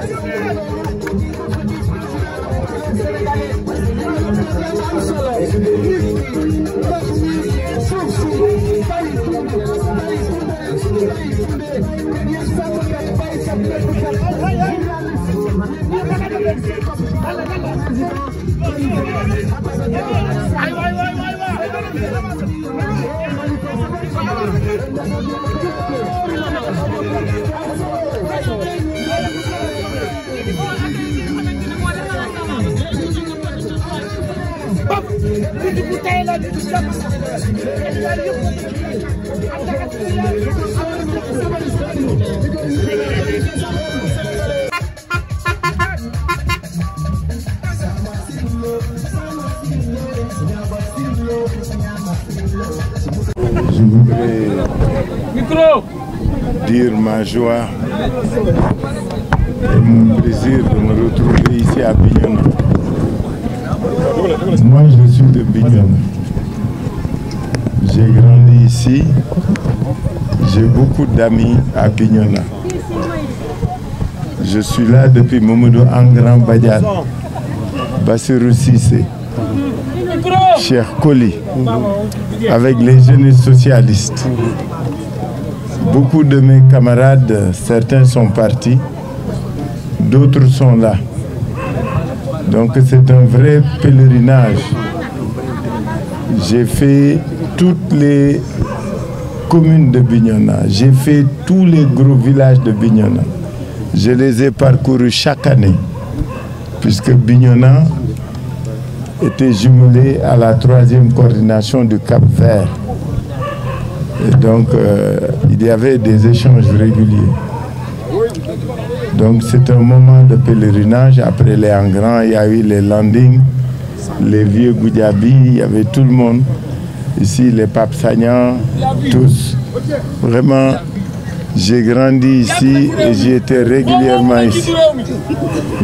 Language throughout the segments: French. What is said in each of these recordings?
Je voudrais dire ma joie et mon plaisir de me retrouver ici à Bignona. Moi, je suis de Bignona. J'ai grandi ici. J'ai beaucoup d'amis à Bignona. Je suis là depuis Mamadou Angran Badiane, Bassirou Cissé, Cheikh Koli, avec les jeunes socialistes. Beaucoup de mes camarades, certains sont partis, d'autres sont là. Donc c'est un vrai pèlerinage. J'ai fait toutes les communes de Bignona, j'ai fait tous les gros villages de Bignona. Je les ai parcourus chaque année, puisque Bignona était jumelé à la 3e coordination du Cap-Vert. Et donc, il y avait des échanges réguliers. Donc, c'est un moment de pèlerinage. Après les Engrans, il y a eu les Landing, les vieux Goudiaby, il y avait tout le monde. Ici, les Pape Sagnan, tous. Vraiment, j'ai grandi ici et j'y étais régulièrement ici.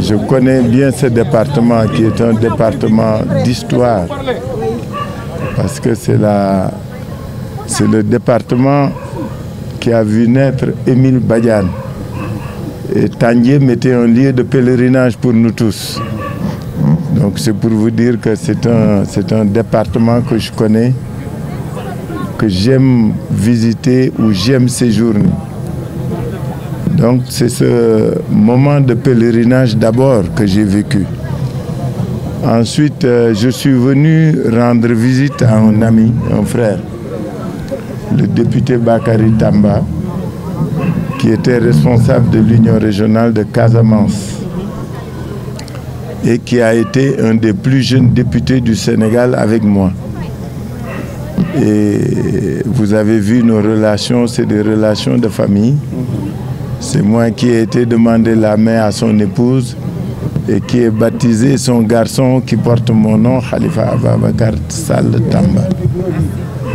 Je connais bien ce département qui est un département d'histoire. Parce que c'est le département qui a vu naître Émile Badiane. Et Tanguiem était un lieu de pèlerinage pour nous tous. Donc c'est pour vous dire que c'est un département que je connais, que j'aime visiter ou j'aime séjourner. Donc c'est ce moment de pèlerinage d'abord que j'ai vécu. Ensuite, je suis venu rendre visite à un ami, un frère, le député Bakary Tamba, qui était responsable de l'Union régionale de Casamance et qui a été un des plus jeunes députés du Sénégal avec moi. Et vous avez vu nos relations, c'est des relations de famille. C'est moi qui ai été demander la main à son épouse et qui ai baptisé son garçon qui porte mon nom, Khalifa Ababakar Sall Tamba.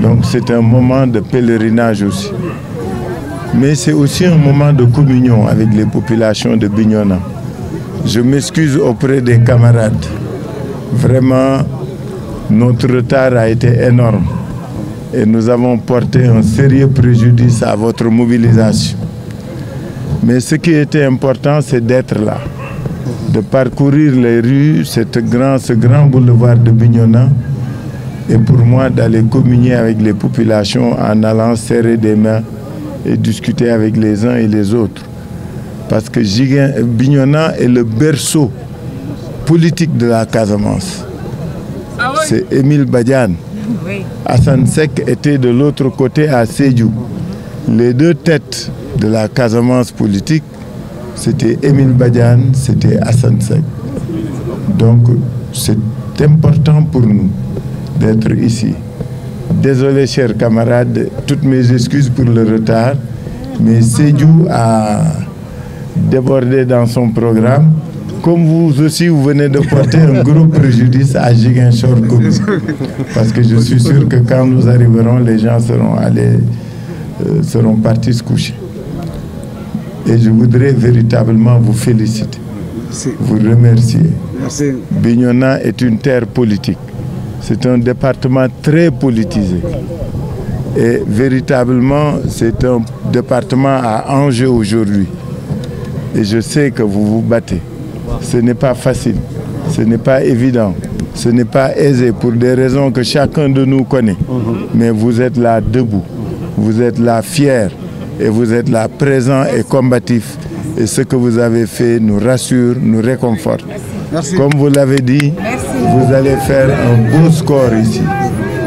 Donc c'est un moment de pèlerinage aussi. Mais c'est aussi un moment de communion avec les populations de Bignona. Je m'excuse auprès des camarades. Vraiment, notre retard a été énorme et nous avons porté un sérieux préjudice à votre mobilisation. Mais ce qui était important, c'est d'être là, de parcourir les rues, ce grand boulevard de Bignona, et pour moi d'aller communier avec les populations en allant serrer des mains et discuter avec les uns et les autres. Parce que Bignona est le berceau politique de la Casamance. Ah oui. C'est Émile Badiane. Oui. Hassan Sek était de l'autre côté à Sédhiou. Les deux têtes de la Casamance politique, c'était Émile Badiane, c'était Hassan Sek. Donc c'est important pour nous d'être ici. Désolé, chers camarades, toutes mes excuses pour le retard, mais Sédhiou a débordé dans son programme. Comme vous aussi, vous venez de porter un gros préjudice à Ziguinchor Commune. Parce que je suis sûr que quand nous arriverons, les gens seront partis se coucher. Et je voudrais véritablement vous féliciter, vous remercier. Merci. Bignona est une terre politique. C'est un département très politisé. Et véritablement, c'est un département à enjeu aujourd'hui. Et je sais que vous vous battez. Ce n'est pas facile, ce n'est pas évident, ce n'est pas aisé pour des raisons que chacun de nous connaît. Mais vous êtes là debout, vous êtes là fiers et vous êtes là présents et combatifs. Et ce que vous avez fait nous rassure, nous réconforte. Merci. Comme vous l'avez dit, vous allez faire un beau score ici.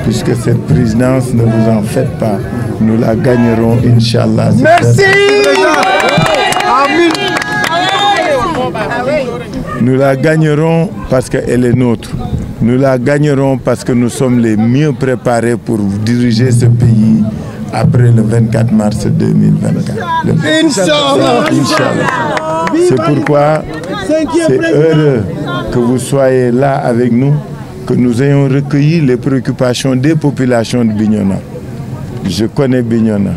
Puisque cette présidence, ne vous en faites pas, nous la gagnerons, Inch'Allah. Merci. Nous la gagnerons parce qu'elle est nôtre. Nous la gagnerons parce que nous sommes les mieux préparés pour diriger ce pays après le 24 mars 2024. Inch'Allah. C'est pourquoi c'est heureux que vous soyez là avec nous, que nous ayons recueilli les préoccupations des populations de Bignona. Je connais Bignona.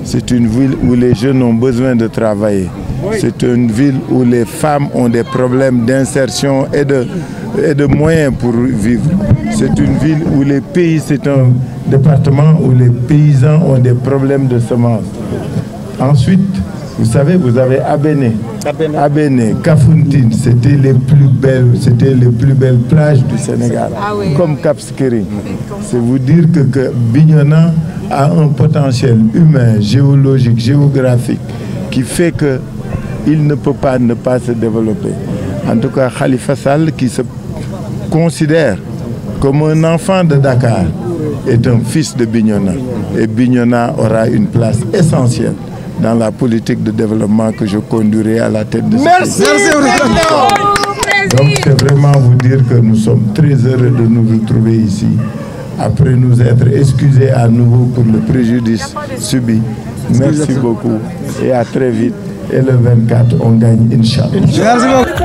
C'est une ville où les jeunes ont besoin de travailler. C'est une ville où les femmes ont des problèmes d'insertion et de moyens pour vivre. C'est une ville où les pays, c'est un département où les paysans ont des problèmes de semences. Ensuite, vous savez, vous avez Abéné. Abéné, Kafountine, c'était les plus belles plages du Sénégal, comme Cap Skirring. C'est vous dire que Bignona a un potentiel humain, géologique, géographique, qui fait qu'il ne peut pas ne pas se développer. En tout cas, Khalifa Sall, qui se considère comme un enfant de Dakar, est un fils de Bignona. Et Bignona aura une place essentielle dans la politique de développement que je conduirai à la tête de ce pays. Merci. Donc c'est vraiment vous dire que nous sommes très heureux de nous retrouver ici, après nous être excusés à nouveau pour le préjudice subi. Merci beaucoup et à très vite. Et le 24, on gagne, Inch'Allah. Merci beaucoup.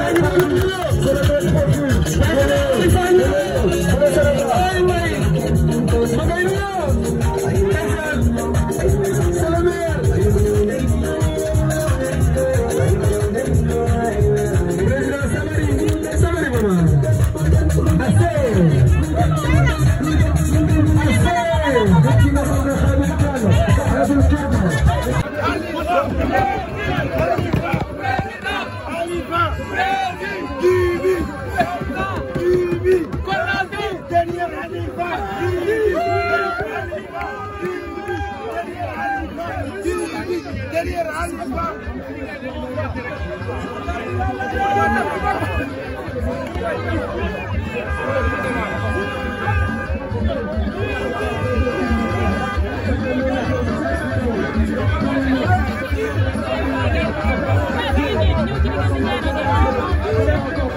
Thank you.